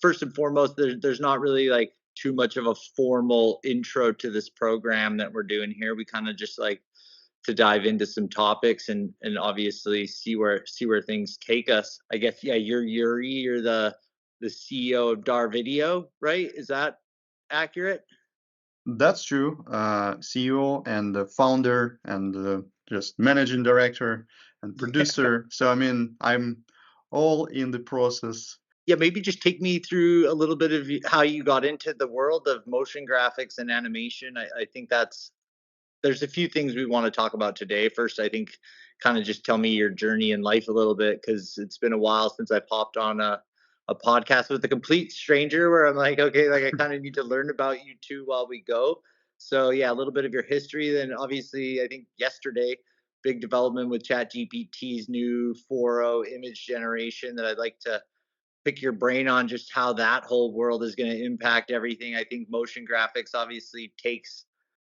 first and foremost, there's not really like too much of a formal intro to this program that we're doing here. We kind of just like to dive into some topics and obviously see where things take us. I guess yeah, you're Yuri, you're the CEO of Darvideo, right? Is that accurate? That's true. CEO and the founder and just managing director and producer. So I mean, I'm all in the process. Yeah, maybe just take me through a little bit of how you got into the world of motion graphics and animation. I think there's a few things we want to talk about today. First, I think kind of just tell me your journey in life a little bit because it's been a while since I popped on a podcast with a complete stranger where I'm like, okay, like I kind of need to learn about you too while we go. So yeah, a little bit of your history. Then obviously, I think yesterday, big development with ChatGPT's new 4.0 image generation that I'd like to pick your brain on just how that whole world is going to impact everything. I think motion graphics obviously takes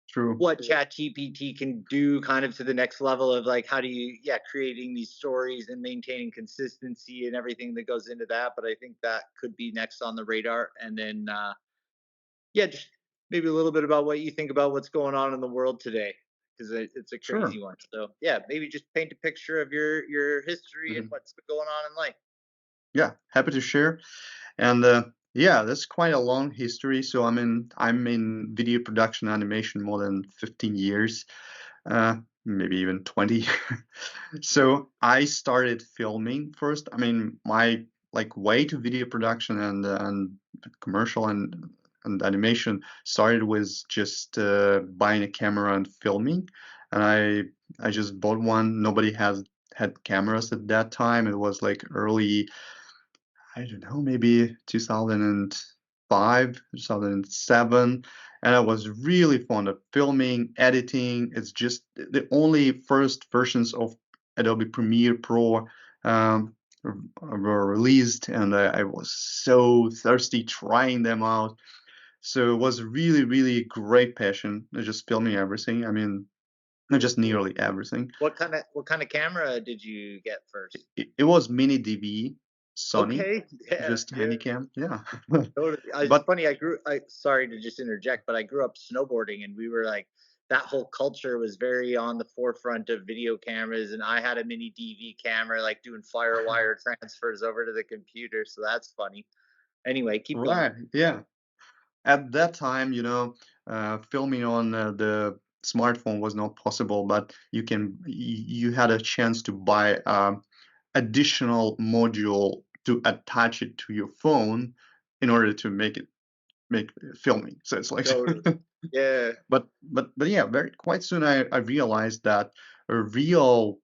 True. what ChatGPT can do kind of to the next level of like how do you creating these stories and maintaining consistency and everything that goes into that. But I think that could be next on the radar. And then yeah, just maybe a little bit about what you think about what's going on in the world today because it's a Sure. crazy one. So yeah, maybe just paint a picture of your history and Mhm. what's going on in life. Yeah, happy to share. And yeah, that's quite a long history. So I'm in video production animation more than 15 years, maybe even 20. So I started filming first. I mean, my like way to video production and commercial and animation started with just buying a camera and filming. And I just bought one. Nobody has had cameras at that time. It was like early, I don't know, maybe 2005, 2007. And I was really fond of filming, editing. It's just the only first versions of Adobe Premiere Pro um, were released, and I was so thirsty trying them out. So it was really, really great passion, just filming everything. I mean, not just nearly everything. What kind of camera did you get first? It was MiniDV, Sony, Okay, yeah, just yeah. Handycam, yeah. Totally. It's But funny. I sorry to just interject, but I grew up snowboarding, and we were like that whole culture was very on the forefront of video cameras, and I had a mini DV camera, like doing firewire transfers over to the computer. So that's funny. Anyway, keep going. right, yeah. At that time, filming on the smartphone was not possible, but you had a chance to buy additional module to attach it to your phone in order to make filming. So it's like, Totally. Yeah. but yeah, very quite soon I realized that a real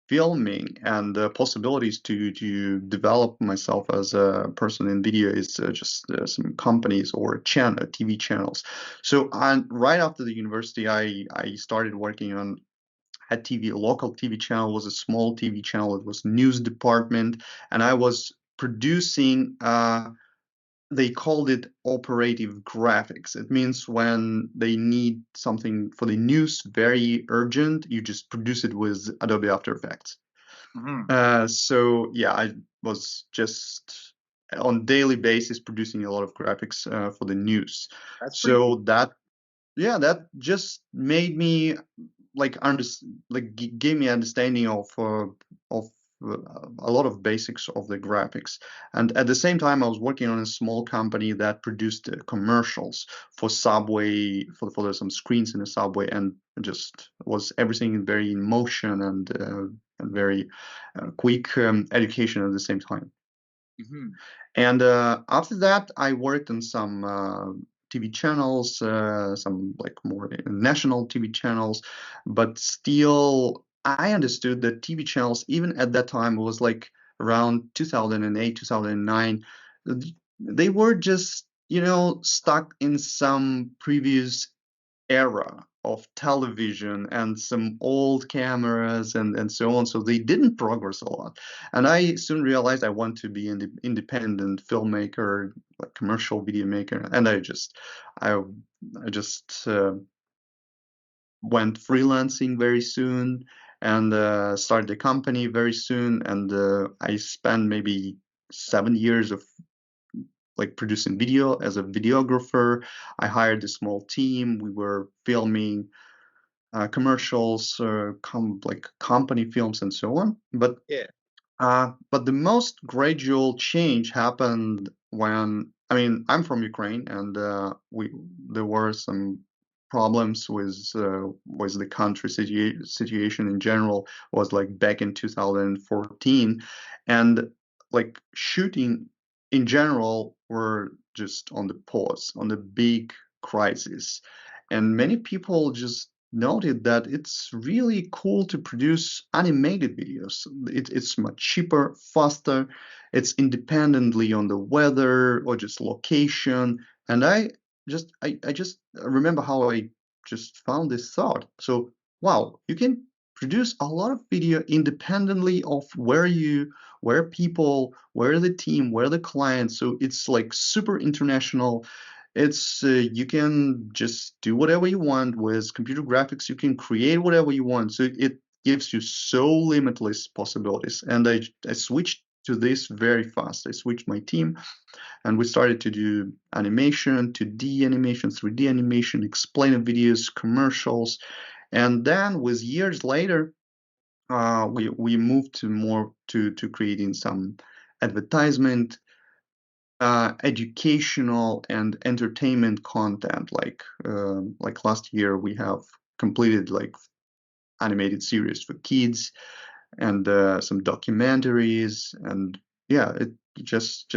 filming and the possibilities to develop myself as a person in video is just some companies or TV channels. So right after the university, I started working on a local TV channel. Was a small TV channel. It was news department, and I was producing. They called it operative graphics. It means when they need something for the news very urgent, you just produce it with Adobe After Effects. Hmm. So yeah, I was just on daily basis producing a lot of graphics for the news. That's pretty So cool. that just made me like gave me understanding of a lot of basics of the graphics. And at the same time, I was working on a small company that produced commercials for subway for some screens in the subway, and just was everything very in motion and very quick education at the same time. Hmm. And after that, I worked on some TV channels, some like more national TV channels, but still, I understood that TV channels, even at that time, was like around 2008, 2009, they were just, stuck in some previous era of television and some old cameras and so on. So they didn't progress a lot. And I soon realized I want to be an independent filmmaker, like commercial video maker. And I just went freelancing very soon and started a company very soon. And I spent maybe 7 years of like producing video as a videographer. I hired a small team. We were filming commercials, like company films and so on. Yeah. But the most gradual change happened when, I mean, I'm from Ukraine, and there were some problems with the country situation in general. Was like back in 2014, and like shooting in general were just on the pause, on the big crisis, and many people just noted that it's really cool to produce animated videos. It's much cheaper, faster, it's independently on the weather or just location. And I just remember how I just found this thought. So wow, you can produce a lot of video independently of where people, where the team, where the client. So it's like super international. It's you can just do whatever you want with computer graphics. You can create whatever you want. So it gives you so limitless possibilities. And I switched to this very fast. I switched my team, and we started to do animation, 2D animation, 3D animation, explainer videos, commercials, and then with years later, we moved to more to creating some advertisement, educational and entertainment content. Like last year, we have completed like animated series for kids and some documentaries, and yeah, it just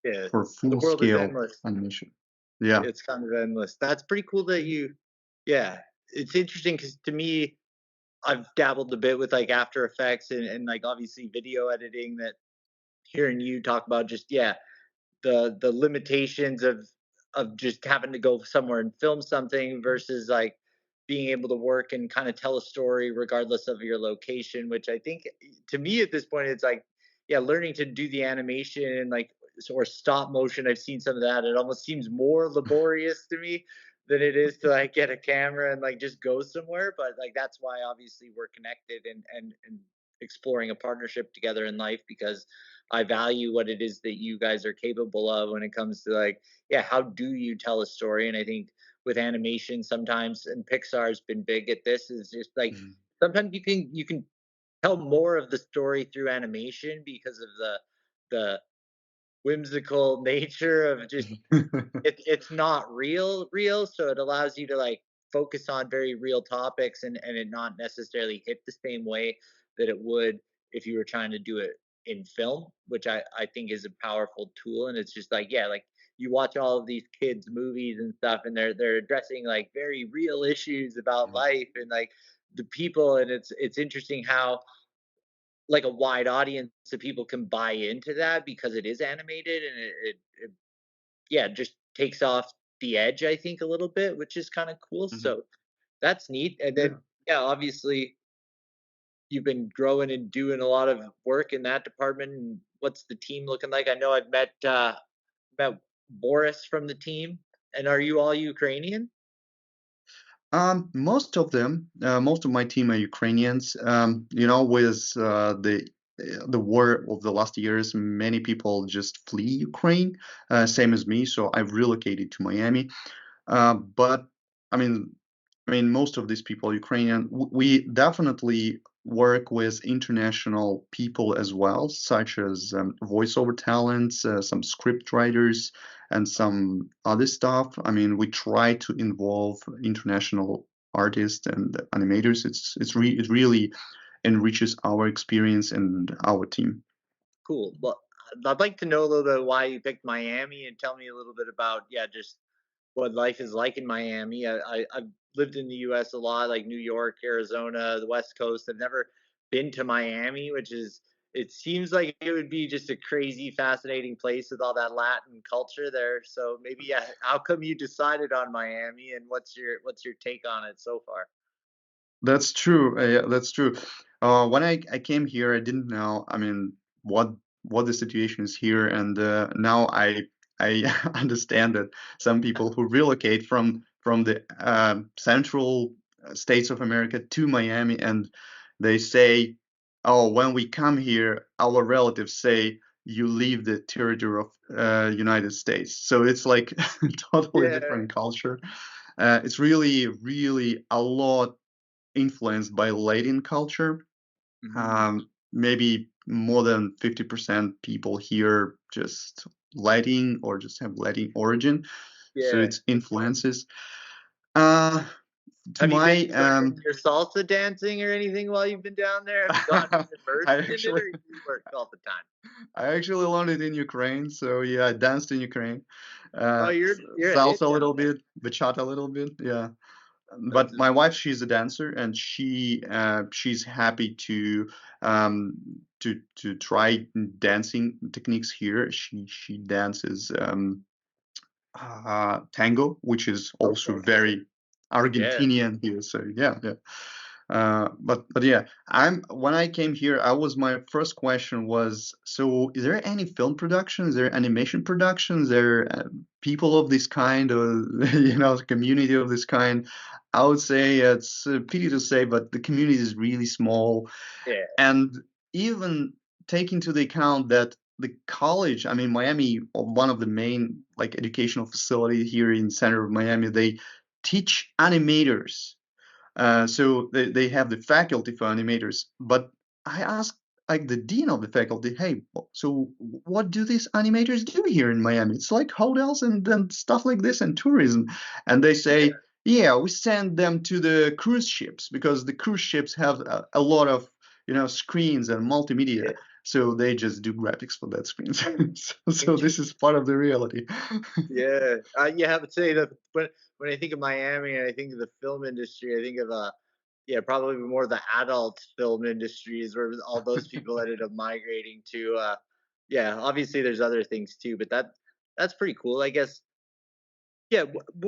Yeah. for The full world is scale endless. animation. Yeah. It's kind of endless. That's pretty cool that you yeah. It's interesting because to me, I've dabbled a bit with like After Effects and like obviously video editing that hearing you talk about just yeah, the limitations of just having to go somewhere and film something versus like being able to work and kind of tell a story regardless of your location, which I think to me at this point it's like yeah, learning to do the animation and like or stop motion. I've seen some of that. It almost seems more laborious to me than it is to like get a camera and like just go somewhere. But like that's why obviously we're connected and exploring a partnership together in life because I value what it is that you guys are capable of when it comes to like, yeah, how do you tell a story? And I think with animation sometimes, and Pixar's been big at this, is just like sometimes you can tell more of the story through animation because of the whimsical nature of just it's not real, so it allows you to like focus on very real topics and it not necessarily hit the same way that it would if you were trying to do it in film, which I think is a powerful tool. And it's just like yeah, like you watch all of these kids movies and stuff and they're addressing like very real issues about life and like the people, and it's interesting how like a wide audience of people can buy into that because it is animated and it yeah, just takes off the edge, I think, a little bit, which is kind of cool. Mhm. So that's neat. And Yeah. then, yeah, obviously, you've been growing and doing a lot of work in that department. And what's the team looking like? I know I've met Boris from the team. And are you all Ukrainian? Most of them, most of my team are Ukrainians. You know, with the war of the last years, many people just flee Ukraine, same as me. So I've relocated to Miami. But I mean, most of these people are Ukrainian. We definitely work with international people as well, such as voiceover talents, some script writers, and some other stuff. I mean, we try to involve international artists and animators. It really enriches our experience and our team. Cool. Well, I'd like to know a little bit why you picked Miami and tell me a little bit about, yeah, just what life is like in Miami. I've lived in the US a lot, like New York, Arizona, the West Coast. I've never been to Miami, which is, it seems like it would be just a crazy, fascinating place with all that Latin culture there. So maybe, yeah, how come you decided on Miami and what's your take on it so far? That's true. Yeah, that's true. When I came here, I didn't know. I mean, what the situation is here, and now I understand that some people who relocate from the central states of America to Miami, and they say, "Oh, when we come here, our relatives say." you leave the territory of United States. So it's like totally Yeah. different culture. It's really, really a lot influenced by Latin culture. Mhm. Maybe more than 50% people here just Latin or just have Latin origin. So Yeah. it's influences. Uh, to Have you been my doing your salsa dancing or anything while you've been down there? Have you gotten I immersed in it, actually or you do work all the time? I actually learned it in Ukraine. So yeah, I danced in Ukraine. Oh, you're a Salsa a ninja. little bit, bachata a little bit. Yeah. That's But my wife, she's a dancer, and she's happy um, to try dancing techniques here. She dances tango, which is also okay. very Yeah. Argentinian here. So yeah, yeah. But yeah, I'm when I came here, I was my first question was, so is there any film production? Is there animation production? Is there people of this kind, or community of this kind? I would say it's a pity to say, but the community is really small, Yeah. and even take into the account that the college, I mean, Miami, one of the main like educational facilities here in center of Miami, they teach animators, so they have the faculty for animators. But I asked like the dean of the faculty, hey, so what do these animators do here in Miami? It's like hotels and stuff like this and tourism. And they say, yeah, we send them to the cruise ships because the cruise ships have a lot of screens and multimedia. Yeah. So they just do graphics for that screens. So this Interesting. is part of the reality. Yeah. Yeah, I would say that when I think of Miami and I think of the film industry, I think of yeah, probably more the adult film industries where all those people ended up migrating to. Yeah, obviously there's other things too, but that's pretty cool. I guess. Yeah,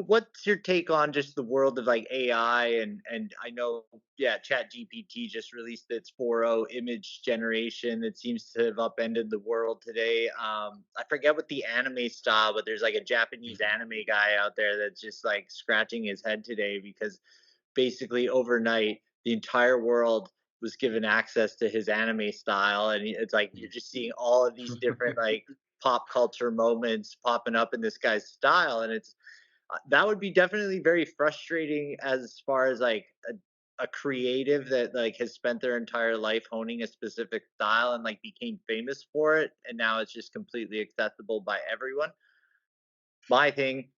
what's your take on just the world of like AI and I know yeah, ChatGPT just released its 4.0 image generation that seems to have upended the world today. I forget what the anime style, but there's like a Japanese anime guy out there that's just like scratching his head today because basically overnight the entire world was given access to his anime style, and it's like you're just seeing all of these different like pop culture moments popping up in this guy's style, and it's that would be definitely very frustrating as far as like a creative that like has spent their entire life honing a specific style and like became famous for it, and now it's just completely accessible by everyone. My thing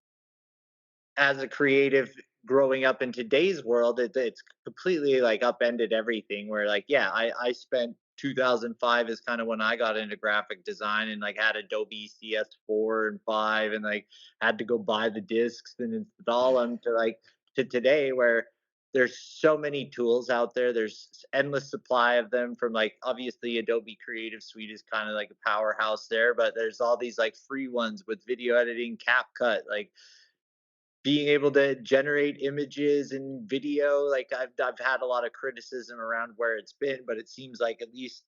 as a creative growing up in today's world, it's completely like upended everything. Where like, yeah, I spent 2005 is kind of when I got into graphic design and like had Adobe CS4 and 5 and like had to go buy the discs and install them to like to today where there's so many tools out there. There's endless supply of them from like obviously Adobe Creative Suite is kind of like a powerhouse there, but there's all these like free ones with video editing, CapCut, like being able to generate images and video. Like I've had a lot of criticism around where it's been, but it seems like at least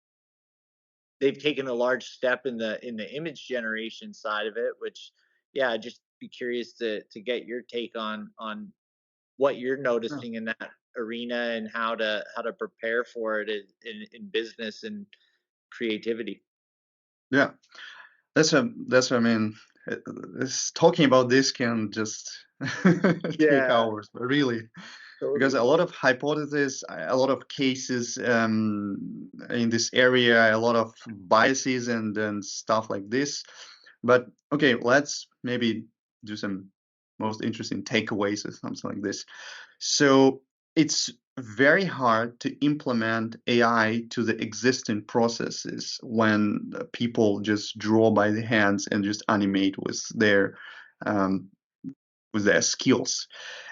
they've taken a large step in the image generation side of it, which yeah, I'd just be curious to get your take on what you're Yeah. noticing in that arena and how to prepare for it in business and creativity. Yeah. That's what I mean. Talking about this can just take Yeah, hours, but really, because a totally. lot of hypotheses, a lot of cases in this area, a lot of biases and stuff like this. But okay, let's maybe do some most interesting takeaways or something like this. So it's very hard to implement AI to the existing processes when people just draw by the hands and just animate um, with their skills.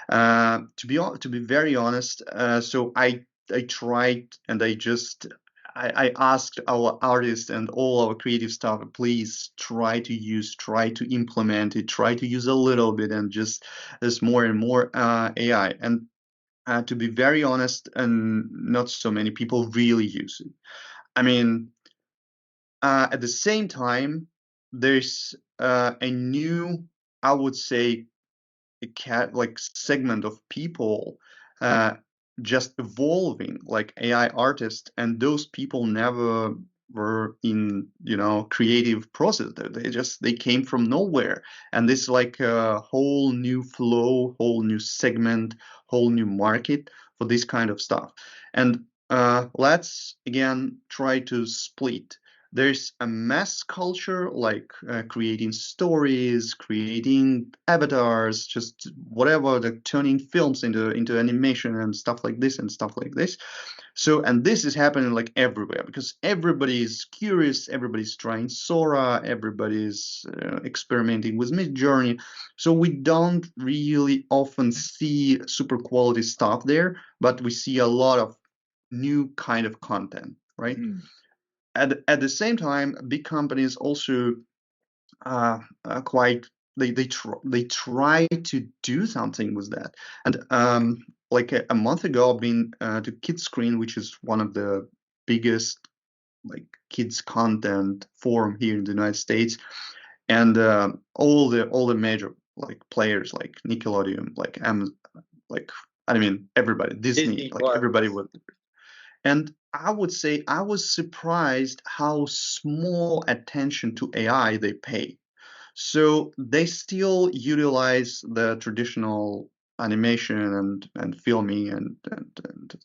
To be very honest, so I tried and I asked our artists and all our creative staff, please try to implement it, try to use a little bit and just there's more and more AI. And to be very honest, and not so many people really use it. I mean, at the same time, there's a new, I would say, like segment of people uh, just evolving, like AI artists, and those people never were in, creative process. They came from nowhere, and this like a whole new flow, whole new segment, whole new market for this kind of stuff. And let's again try to split. There's a mass culture, like creating stories, creating avatars, just whatever, the turning films into animation and stuff like this and stuff like this. So, and this is happening like everywhere because everybody is curious, everybody's trying Sora, everybody's experimenting with MidJourney. So we don't really often see super quality stuff there, but we see a lot of new kind of content, right? Mhm. At the same time, big companies also quite they try to do something with that. And like a month ago, I've been to Kids Screen, which is one of the biggest like kids content forum here in the United States, and all the major like players like Nickelodeon, like like I mean everybody, Disney, Disney like everybody Plus. was. And I would say I was surprised how small attention to AI they pay. So they still utilize the traditional animation and filming and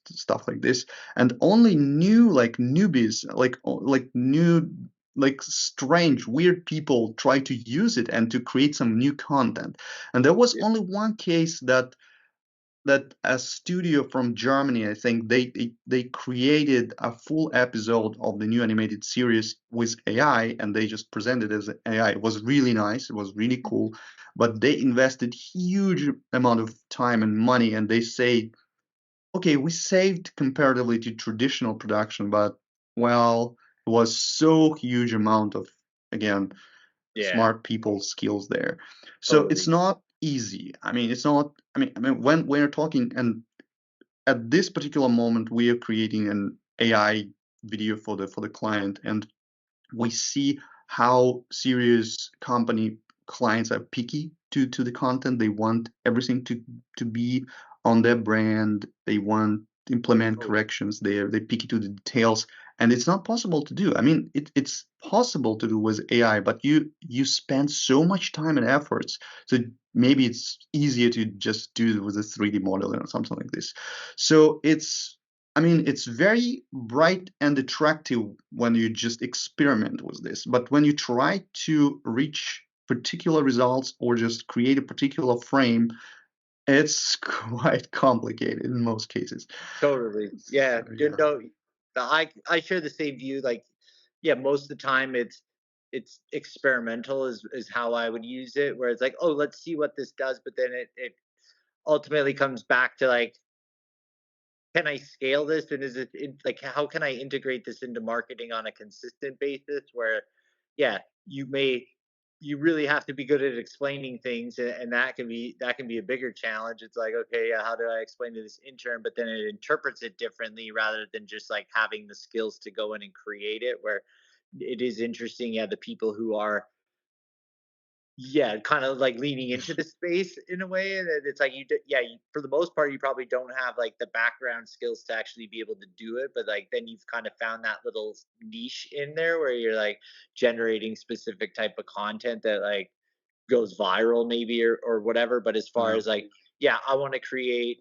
stuff like this, and only new like newbies, like new like strange weird people try to use it and to create some new content. And there was Yeah. only one case that a studio from Germany, I think they created a full episode of the new animated series with AI, and they just presented it as AI. It was really nice. It was really cool, but they invested huge amount of time and money, and they say, okay, we saved comparatively to traditional production, but well, it was so huge amount of, again, Yeah, smart people skills there. So it's totally. not easy. I mean, it's not. I mean, when we're talking, and at this particular moment, we are creating an AI video for the client, and we see how serious company clients are picky to the content. They want everything to be on their brand. They want to implement Totally. corrections. They picky to the details, and it's not possible to do. I mean, it's possible to do with AI, but you spend so much time and efforts. So maybe it's easier to just do it with a 3D model or something like this. So I mean, it's very bright and attractive when you just experiment with this. But when you try to reach particular results or just create a particular frame, it's quite complicated in most cases. Totally. Yeah. So You yeah. know, I share the same view. Like, yeah, most of the time it's experimental is how I would use it. Where it's like, oh, let's see what this does, but then it ultimately comes back to like, can I scale this, and is like, how can I integrate this into marketing on a consistent basis? Where, yeah, you may you really have to be good at explaining things, and that can be a bigger challenge. It's like, okay, yeah, how do I explain to this intern, but then it interprets it differently rather than just like having the skills to go in and create it. Where it is interesting, yeah, the people who are, yeah, kind of like leaning into the space in a way, and it's like yeah, for the most part, you probably don't have like the background skills to actually be able to do it, but like then you've kind of found that little niche in there where you're like generating specific type of content that like goes viral maybe or whatever. But as far Yeah. as like, yeah, I want to create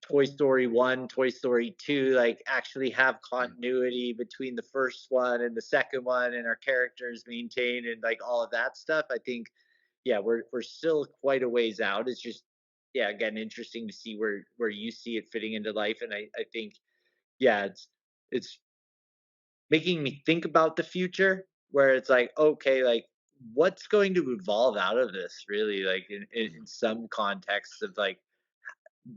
Toy Story 1, Toy Story 2, like actually have continuity between the first one and the second one and our characters maintained and like all of that stuff. I think, yeah, we're still quite a ways out. It's just, yeah, again, interesting to see where you see it fitting into life. And I think, yeah, it's making me think about the future where it's like, okay, like what's going to evolve out of this really, like in some contexts of like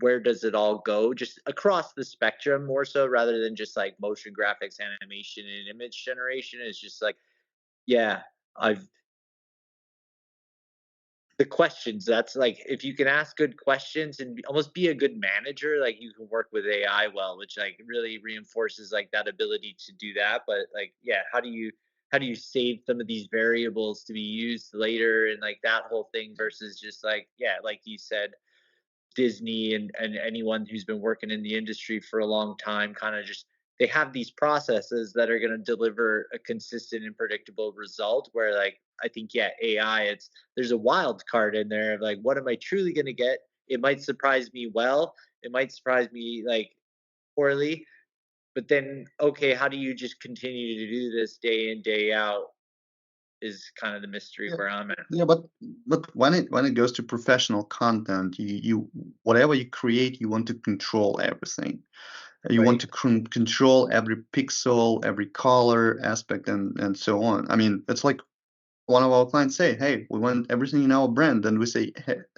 where does it all go just across the spectrum more so rather than just like motion graphics, animation, and image generation. It's just like, yeah, I've the questions, that's like if you can ask good questions and almost be a good manager, like you can work with AI well, which like really reinforces like that ability to do that. But like, yeah, how do you save some of these variables to be used later and like that whole thing versus just like, yeah, like you said, Disney and anyone who's been working in the industry for a long time kind of just they have these processes that are going to deliver a consistent and predictable result. Where like I think yeah, AI, it's there's a wild card in there of like what am I truly going to get? It might surprise me well, it might surprise me like poorly, but then okay, how do you just continue to do this day in day out is kind of the mystery Yeah. where I'm at. Yeah, but when it goes to professional content, you whatever you create, you want to control everything. You want Right. to control every pixel, every color aspect, and so on. I mean, it's like one of our clients say, "Hey, we want everything in our brand," and we say,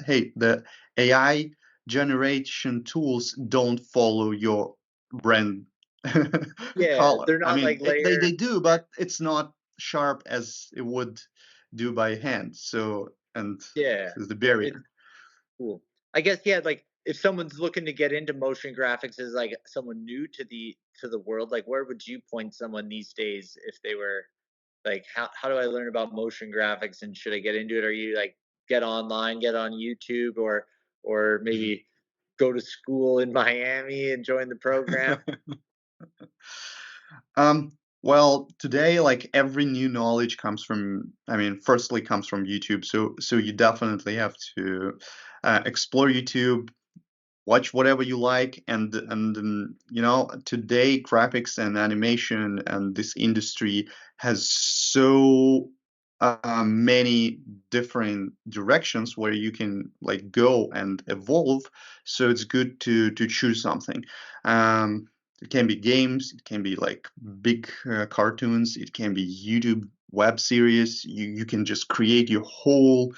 "Hey, the AI generation tools don't follow your brand Yeah, color." they're I not mean, like layer. they do, but it's not sharp as it would do by hand. So, and Yeah, this is the it's barrier. cool. I guess yeah, like if someone's looking to get into motion graphics as like someone new to the world, like where would you point someone these days if they were like how do I learn about motion graphics and should I get into it? Are you like get online, get on YouTube or maybe go to school in Miami and join the program? Well, today, like every new knowledge comes from, I mean, firstly comes from YouTube. So you definitely have to explore YouTube, watch whatever you like, and you know, today graphics and animation and this industry has so many different directions where you can like go and evolve. So it's good to choose something. um it can be games, it can be like big cartoons, it can be YouTube web series. You can just create your whole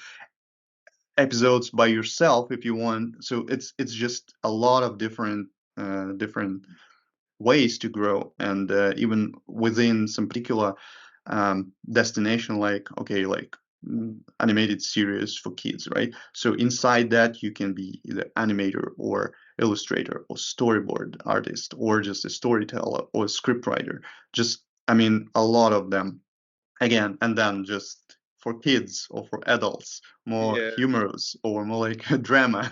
episodes by yourself if you want. So it's just a lot of different ways to grow, and even within some particular destination, like okay, like animated series for kids, right? So inside that you can be either animator or illustrator or storyboard artist or just a storyteller or a scriptwriter. Just, I mean, a lot of them again, and then just for kids or for adults, more Yeah, humorous or more like a drama.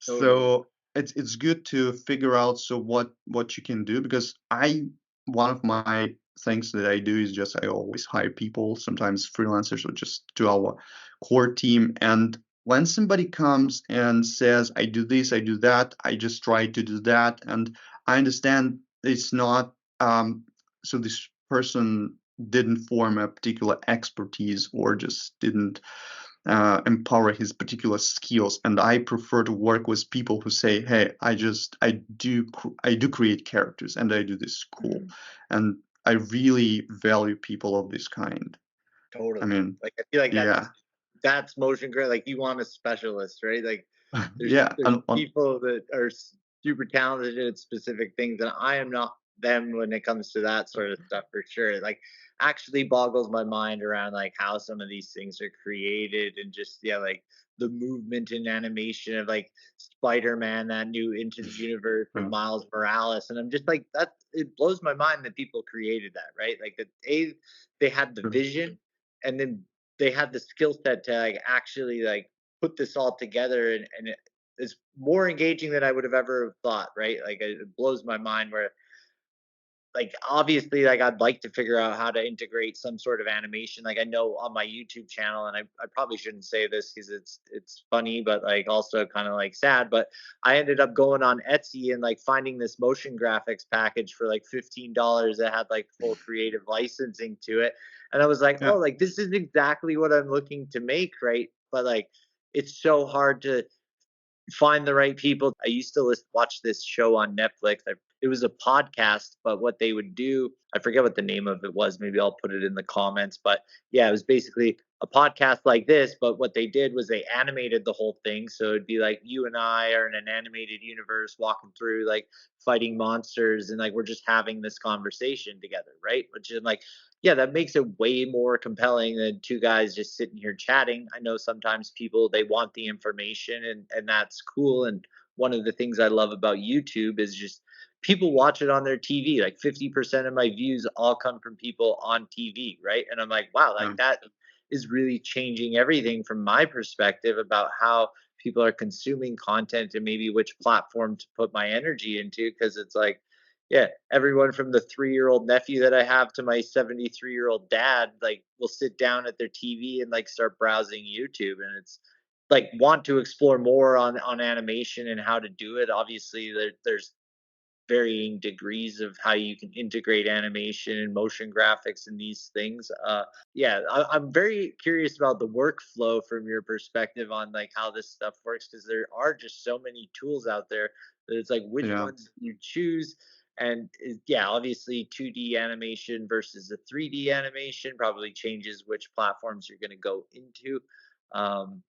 totally. So it's good to figure out so what you can do, because I one of my things that I do is just I always hire people, sometimes freelancers or just to our core team. And when somebody comes and says, I do this, I do that, I just try to do that, and I understand it's not so this person didn't form a particular expertise or just didn't empower his particular skills. And I prefer to work with people who say, hey, I do create characters and I do this cool. Mhm. And I really value people of this kind. I Totally. mean, Like I feel like yeah. that's motion graphic. Like you want a specialist, right? Like Yeah, there's people that are super talented at specific things, and I am not them when it comes to that sort of stuff for sure. Like actually boggles my mind around like how some of these things are created and just yeah, like the movement and animation of like Spider-Man, that new Into the Universe of yeah, Miles Morales. And I'm just like that it blows my mind that people created that, right? Like that they had the sure. vision and then they had the skill set to like actually like put this all together and it is more engaging than I would have ever thought, right? Like it blows my mind where like obviously like I'd like to figure out how to integrate some sort of animation. Like I know on my YouTube channel, and I probably shouldn't say this because it's funny, but like also kind of like sad. But I ended up going on Etsy and like finding this motion graphics package for like $15 that had like full creative licensing to it. And I was like, Yeah, oh, like this is exactly what I'm looking to make, right? But like it's so hard to find the right people. I used to watch this show on Netflix. It was a podcast, but what they would do, I forget what the name of it was. Maybe I'll put it in the comments. But yeah, it was basically a podcast like this. But what they did was they animated the whole thing. So it'd be like you and I are in an animated universe walking through, like fighting monsters, and like we're just having this conversation together, right? Which is like, yeah, that makes it way more compelling than two guys just sitting here chatting. I know sometimes people they want the information and that's cool. And one of the things I love about YouTube is just people watch it on their TV. Like 50% of my views all come from people on TV, right? And I'm like, wow, like yeah, that is really changing everything from my perspective about how people are consuming content and maybe which platform to put my energy into because it's like yeah, everyone from the 3-year-old nephew that I have to my 73-year-old dad, like, will sit down at their TV and like start browsing YouTube, and it's like want to explore more on animation and how to do it. Obviously, there's varying degrees of how you can integrate animation and motion graphics and these things. Yeah, I'm very curious about the workflow from your perspective on like how this stuff works, because there are just so many tools out there that it's like which Yeah, ones you choose. And yeah, obviously 2D animation versus a 3D animation probably changes which platforms you're going to go into. Um,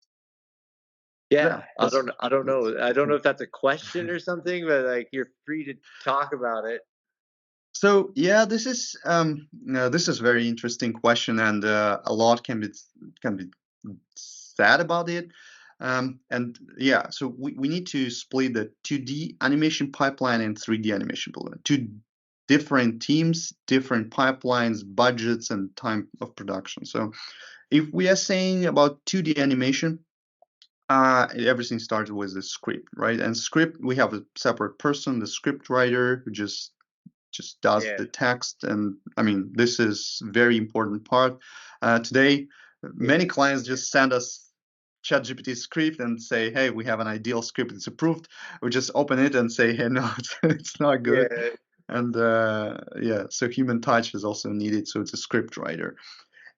yeah, yeah, I don't that's know. I don't know if that's a question or something, but like you're free to talk about it. so yeah, this is very interesting question, and a lot can be said about it. And yeah, so we need to split the 2D animation pipeline and 3D animation pipeline. Two different teams, different pipelines, budgets, and time of production. So if we are saying about 2D animation, everything starts with the script, right? And script, we have a separate person, the script writer, who just does Yeah, the text. And I mean, this is very important part. Today, many yeah, clients just send us ChatGPT script and say, hey, we have an ideal script, it's approved. We just open it and say, hey, no, it's not good. yeah, And yeah, so human touch is also needed. So it's a script writer.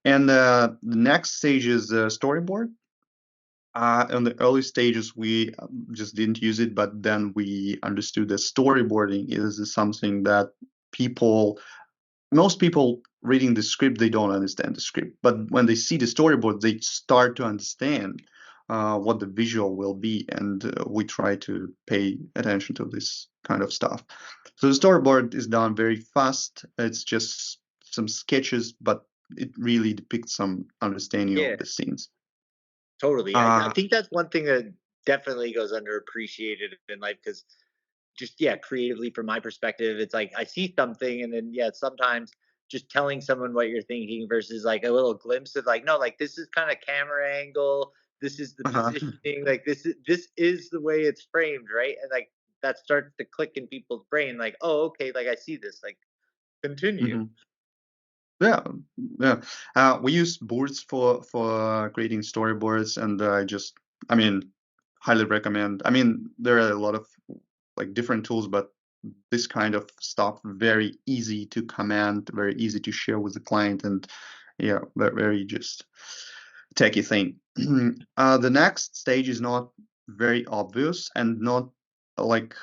And the next stage is storyboard. In the early stages, we just didn't use it, but then we understood that storyboarding is something that people, most people reading the script, they don't understand the script. But when they see the storyboard, they start to understand what the visual will be, and we try to pay attention to this kind of stuff. So the storyboard is done very fast. It's just some sketches, but it really depicts some understanding yeah, of the scenes. totally. I Uh, think that's one thing that definitely goes underappreciated in life, because just yeah, creatively from my perspective, it's like I see something and then yeah, sometimes just telling someone what you're thinking versus like a little glimpse of like, no, like this is kind of camera angle, this is the uh-huh. positioning, like this is the way it's framed, right? And like that starts to click in people's brain, like, oh, okay, like I see this, like continue. Mhm. Yeah, yeah. We use boards for creating storyboards, and I mean, highly recommend. I mean, there are a lot of like different tools, but this kind of stuff very easy to command, very easy to share with the client, and yeah, very just techie thing. The next stage is not very obvious and not like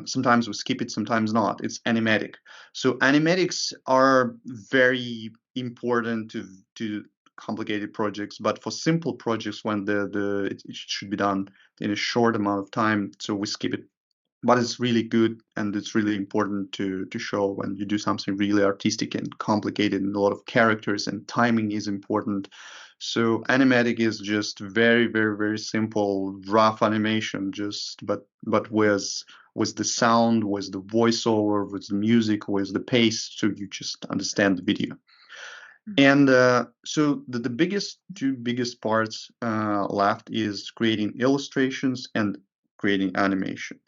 sometimes we skip it, sometimes not. It's animatic. So animatics are very important to complicated projects, but for simple projects when it should be done in a short amount of time, so we skip it. But it's really good and it's really important to show when you do something really artistic and complicated and a lot of characters, and timing is important. So animatic is just very, very, very simple, rough animation, just but with the sound, with the voiceover, with the music, with the pace, so you just understand the video. And so the two biggest parts left is creating illustrations and creating animation.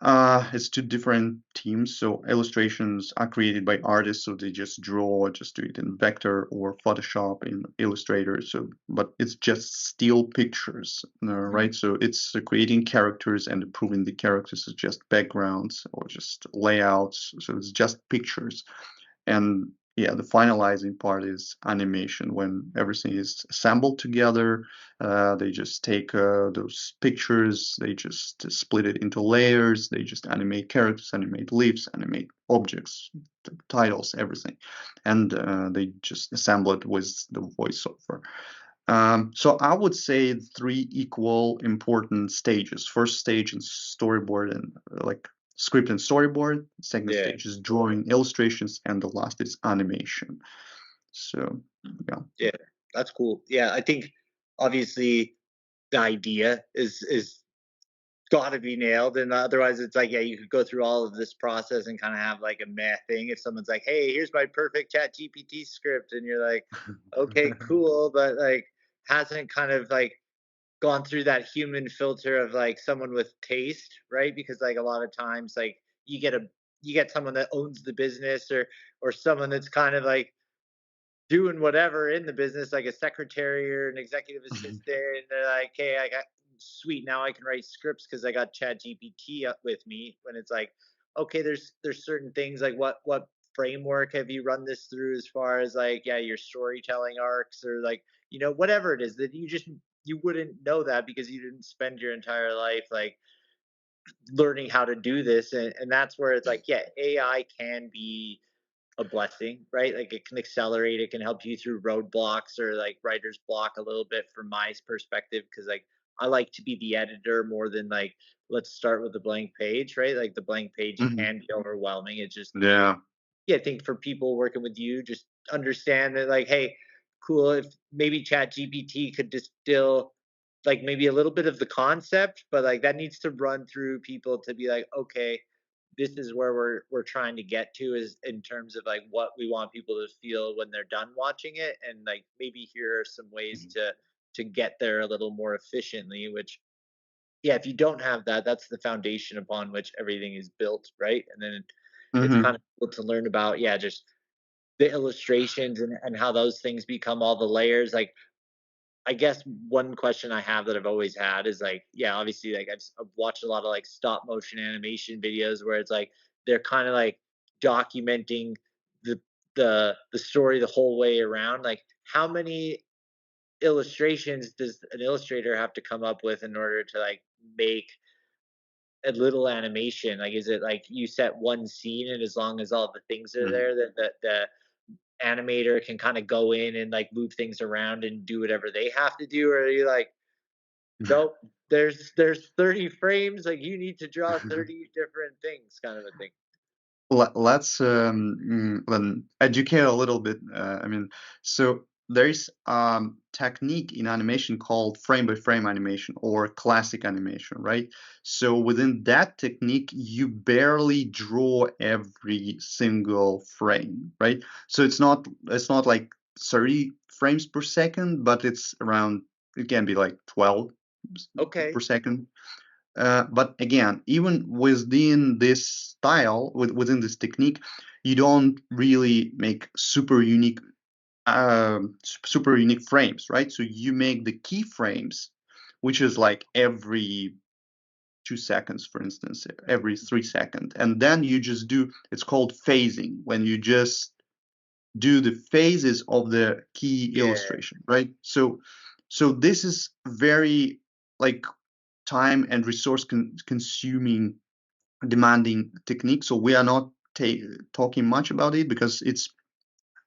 It's two different teams. So illustrations are created by artists, so they just draw, just do it in Vector or Photoshop in Illustrator. So, but it's just still pictures, right? So it's creating characters and improving the characters is just backgrounds or just layouts. So it's just pictures. And yeah, the finalizing part is animation when everything is assembled together. They just take those pictures, they just split it into layers, they just animate characters, animate leaves, animate objects, titles, everything. And they just assemble it with the voiceover. So I would say three equal important stages. First stage is storyboard and like script and storyboard. Second Yeah, stage is drawing, illustrations, and the last is animation. So yeah. yeah, that's cool. Yeah, I think obviously the idea is got to be nailed, and otherwise it's like yeah, you could go through all of this process and kind of have like a meh thing if someone's like, hey, here's my perfect chat gpt script, and you're like, okay, cool, but like hasn't kind of like gone through that human filter of like someone with taste, right? Because like a lot of times like you get a you get someone that owns the business, or someone that's kind of like doing whatever in the business, like a secretary or an executive assistant, and they're like, "Hey, I got sweet now. I can write scripts because I got Chat GPT up with me." When it's like, okay, there's certain things like what framework have you run this through as far as like yeah your storytelling arcs or like whatever it is that you wouldn't know that because you didn't spend your entire life like learning how to do this and that's where it's like yeah AI can be a blessing, right? Like it can accelerate, it can help you through roadblocks or like writer's block a little bit from my perspective. Cause like I like to be the editor more than like, let's start with a blank page, right? Like the blank page Mhm. can be overwhelming. It just Yeah. yeah, I think for people working with you, just understand that like, hey, cool. If maybe Chat GPT could distill like maybe a little bit of the concept, but like that needs to run through people to be like, okay, this is where we're trying to get to is in terms of like what we want people to feel when they're done watching it, and like maybe here are some ways Mhm. to get there a little more efficiently. Which yeah, if you don't have that, that's the foundation upon which everything is built, right? And then it's kind Mhm. of cool to learn about yeah just the illustrations and how those things become all the layers like I guess one question I have that I've always had is like yeah obviously like I've watched a lot of like stop motion animation videos where it's like they're kind of like documenting the the story the whole way around like how many illustrations does an illustrator have to come up with in order to like make a little animation like is it like you set one scene and as long as all the things are Mhm. there that the animator can kind of go in and like move things around and do whatever they have to do, or are you like, nope, there's 30 frames, like you need to draw 30 different things, kind of a thing. Let's then educate a little bit. I mean, so there's technique in animation called frame by frame animation or classic animation, right? So within that technique, you barely draw every single frame, right? So it's not like 30 frames per second, but it's around it can be like 12 per Okay. second. But again, even within this style, within this technique, you don't really make super unique frames, right? So you make the keyframes, which is like every 2 seconds, for instance, every 3 seconds, and then you just do. It's called phasing when you just do the phases of the key Yeah. illustration, right? So this is very like time and resource consuming demanding technique. So we are not talking much about it because it's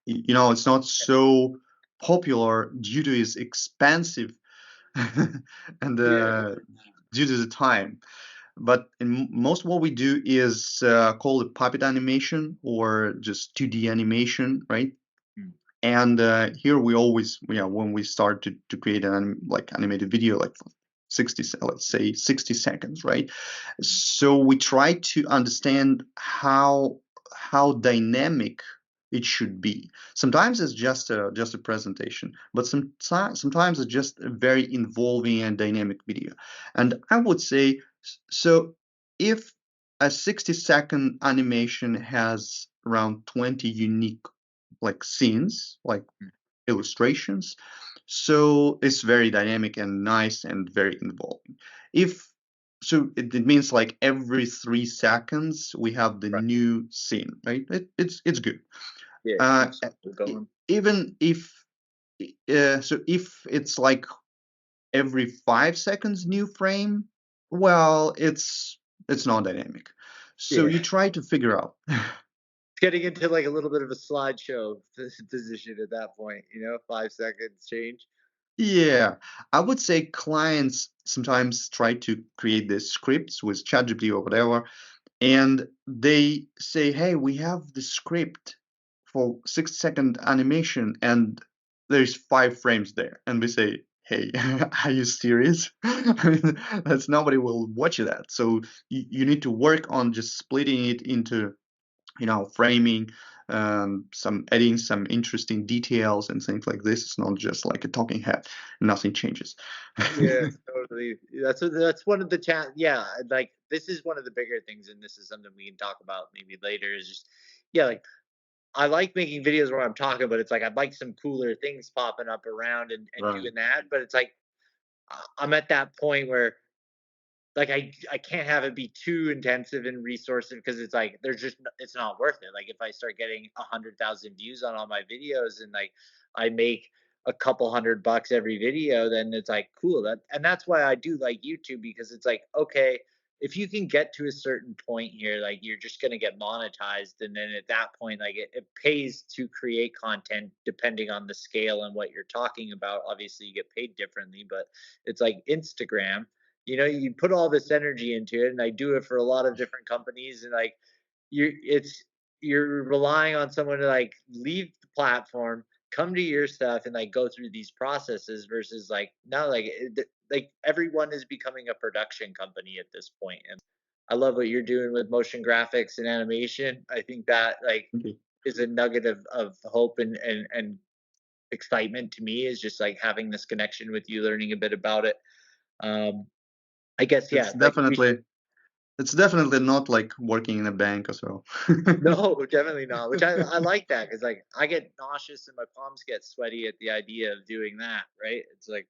not so popular due to its expensive and Yeah. due to the time. But in most what we do is call it puppet animation or just 2D animation, right? Mm. And here we always, when we start to create an like animated video, like for 60, let's say 60 seconds, right? So we try to understand how dynamic it should be. Sometimes it's just a presentation, but sometimes it's just a very involving and dynamic video. And I would say so if a 60-second animation has around 20 unique like scenes, like Mm. illustrations. So it's very dynamic and nice and very involving. If so, it means like every 3 seconds we have the Right. new scene, right? It's good. Yeah, Uh, keeps people going. even if so, if it's like every 5 seconds new frame, well, it's not dynamic. So Yeah. you try to figure out. It's getting into like a little bit of a slideshow position at that point, 5 seconds change. Yeah, I would say clients sometimes try to create these scripts with ChatGPT or whatever, and they say, "Hey, we have the script for 6 second animation, and there's 5 frames there." And we say, "Hey, are you serious? I mean, that's nobody will watch that. So you need to work on just splitting it into framing, some adding some interesting details and things like this. It's not just like a talking head. Nothing changes. Yeah, totally. That's one of the yeah, like this is one of the bigger things, and this is something we can talk about maybe later. Is just yeah, like I like making videos where I'm talking, but it's like I'd like some cooler things popping up around and Right. doing that. But it's like I'm at that point where like I can't have it be too intensive and resourceful because it's like there's just it's not worth it. Like if I start getting 100,000 views on all my videos and like I make a couple $100 every video, then it's like cool. That's why I do like YouTube because it's like okay, if you can get to a certain point here, like you're just gonna get monetized, and then at that point, like it pays to create content depending on the scale and what you're talking about. Obviously, you get paid differently, but it's like Instagram, you put all this energy into it, and I do it for a lot of different companies, and like you're relying on someone to like leave the platform, come to your stuff, and like go through these processes versus like now like everyone is becoming a production company at this point. And I love what you're doing with motion graphics and animation. I think that like Okay. is a nugget of hope and excitement to me, is just like having this connection with you, learning a bit about it. um I guess, It's yeah, like we should. definitely it's definitely not like working in a bank or so. No, definitely not. Which I like that because like I get nauseous and my palms get sweaty at the idea of doing that. Right? It's like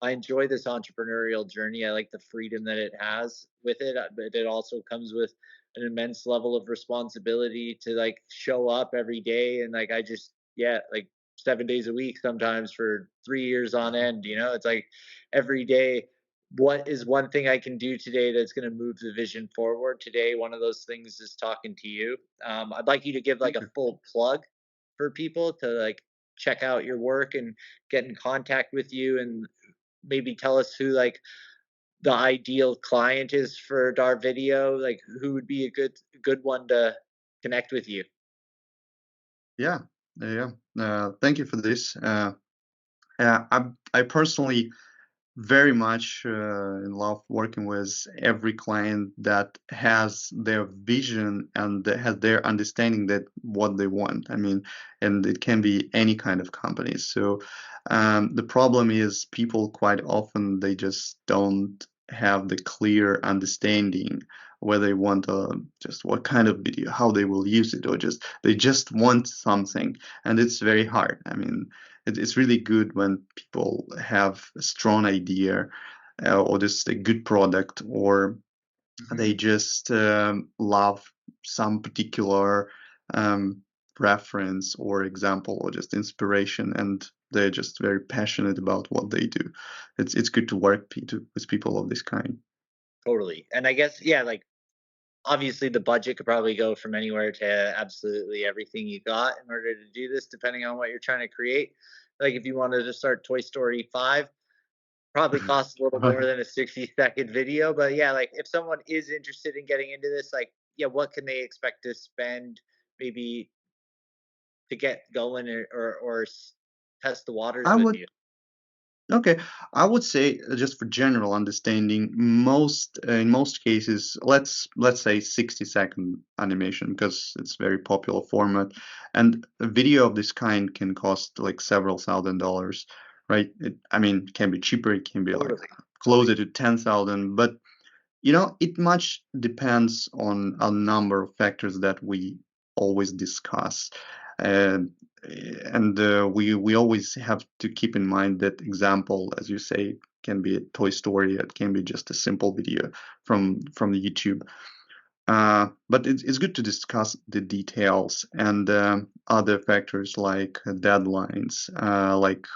I enjoy this entrepreneurial journey. I like the freedom that it has with it, but it also comes with an immense level of responsibility to like show up every day and like I just yeah, like 7 days a week sometimes for 3 years on end. It's like every day. What is one thing I can do today that's going to move the vision forward? Today, one of those things is talking to you. I'd like you to give like Thank a you. full plug for people to like check out your work and get in contact with you, and maybe tell us who like the ideal client is for Darvideo, like who would be a good one to connect with you. Yeah. Yeah. Thank you for this. I personally very much in love working with every client that has their vision and that has their understanding that what they want. I mean, and it can be any kind of company. So the problem is people quite often they just don't have the clear understanding where they want just what kind of video, how they will use it, or just they just want something, and it's very hard. I mean, it's really good when people have a strong idea or just a good product, or they Mhm. just love some particular um, reference or example or just inspiration, and they're just very passionate about what they do. It's good to work with people of this kind. Totally. And I guess, yeah, like obviously the budget could probably go from anywhere to absolutely everything you got in order to do this, depending on what you're trying to create. Like if you wanted to start Toy Story 5, probably costs a little more Right. than a 60-second video. But yeah, like if someone is interested in getting into this, like, yeah, what can they expect to spend maybe to get going, or test the waters I with would you? Okay, I would say just for general understanding, most in most cases, let's say 60-second animation because it's very popular format, and a video of this kind can cost like several $1,000s, right? I mean, it can be cheaper, it can be like Totally. closer to 10,000, but it much depends on a number of factors that we always discuss. And we always have to keep in mind that example, as you say, can be a Toy Story, it can be just a simple video from the YouTube. But it's good to discuss the details and other factors like deadlines, like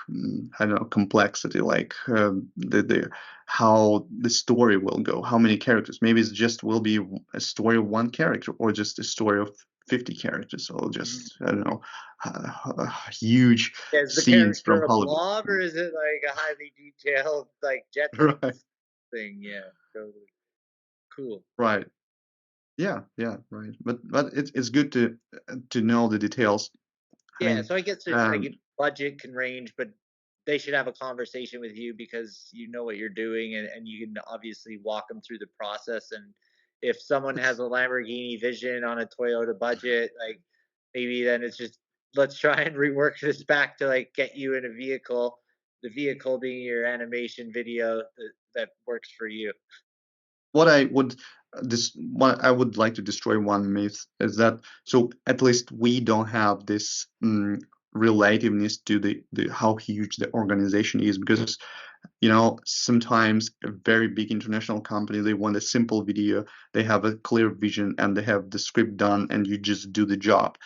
I don't know, complexity, like the how the story will go, how many characters. Maybe it's just will be a story of one character, or just a story of 50 characters, or Mhm. just I don't know, huge Yeah, is the scenes from character a Hollywood. blob or is it like a highly detailed like Right, Jetsons thing? Yeah, totally. Cool. right, yeah, yeah, right. But it's good to know the details. I Yeah, mean, so I guess like um, budget can range, but they should have a conversation with you because you know what you're doing, and you can obviously walk them through the process. And if someone has it's a Lamborghini Vision on a Toyota budget, like maybe then it's just let's try and rework this back to like get you in a vehicle, the vehicle being your animation video that works for you. What I would what I would like to destroy one myth is that, so at least we don't have this relativeness to the how huge the organization is, because sometimes a very big international company, they want a simple video, they have a clear vision, and they have the script done, and you just do the job.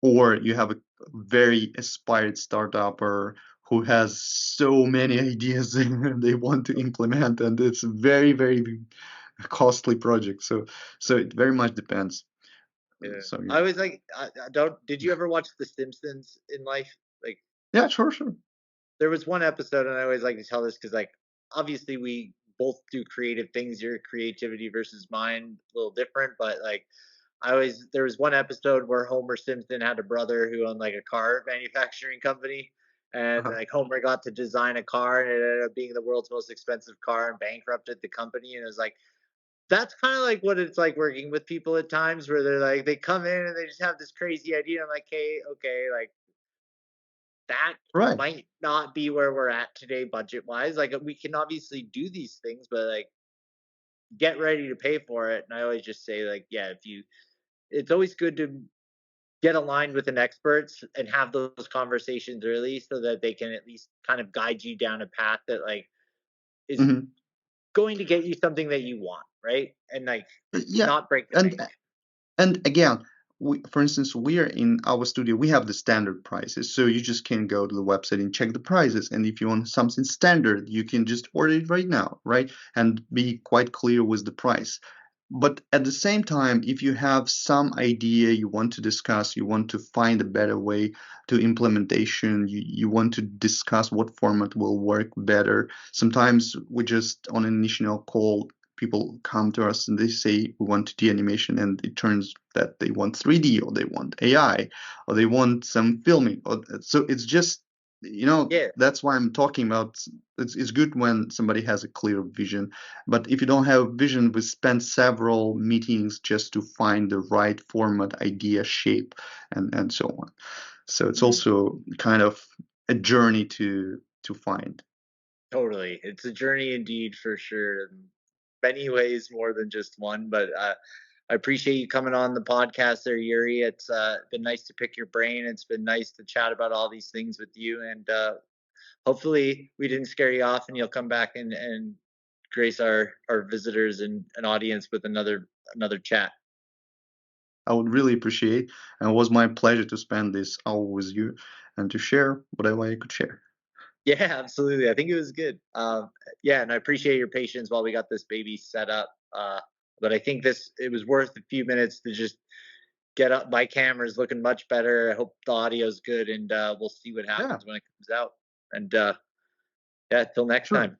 Or you have a very aspired startup or who has so many ideas they want to implement, and it's a very, very costly project. So it very much depends. Yeah. So I yeah. was like, I don't. Did you ever watch The Simpsons in life? Like, Yeah, sure, sure. there was one episode, and I always like to tell this because, like, obviously we both do creative things. Your creativity versus mine, a little different, but like, I always there was one episode where Homer Simpson had a brother who owned like a car manufacturing company, and Uh-huh. like Homer got to design a car, and it ended up being the world's most expensive car and bankrupted the company. And it was like that's kind of like what it's like working with people at times where they're like they come in and they just have this crazy idea. I'm like, hey, okay, like that Right. might not be where we're at today budget wise. Like we can obviously do these things, but like get ready to pay for it. And I always just say like, yeah, if you it's always good to get aligned with an experts and have those conversations early so that they can at least kind of guide you down a path that like is Hmm. going to get you something that you want, right? And like Yeah, not break the and bank. And again, for instance, we are in our studio, we have the standard prices. So you just can go to the website and check the prices. And if you want something standard, you can just order it right now, right? And be quite clear with the price. But at the same time, if you have some idea you want to discuss, you want to find a better way to implementation, you want to discuss what format will work better. Sometimes we just on an initial call, people come to us and they say we want 2D animation, and it turns that they want 3D or they want AI or they want some filming. So it's just, Yeah, that's why I'm talking about. It's good when somebody has a clear vision, but if you don't have a vision, we spend several meetings just to find the right format, idea, shape, and so on. So it's mm, also kind of a journey to find. totally. It's a journey indeed for sure. In many ways more than just one, but I appreciate you coming on the podcast there, Yuri. It's been nice to pick your brain. It's been nice to chat about all these things with you. And hopefully we didn't scare you off and you'll come back and grace our visitors and audience with another chat. I would really appreciate, and it was my pleasure to spend this hour with you and to share whatever I could share. Yeah, absolutely. I think it was good. Yeah, and I appreciate your patience while we got this baby set up. But I think this it was worth a few minutes to just get up. My camera's looking much better. I hope the audio's good, and we'll see what Yeah, happens when it comes out. And yeah, till next sure. time.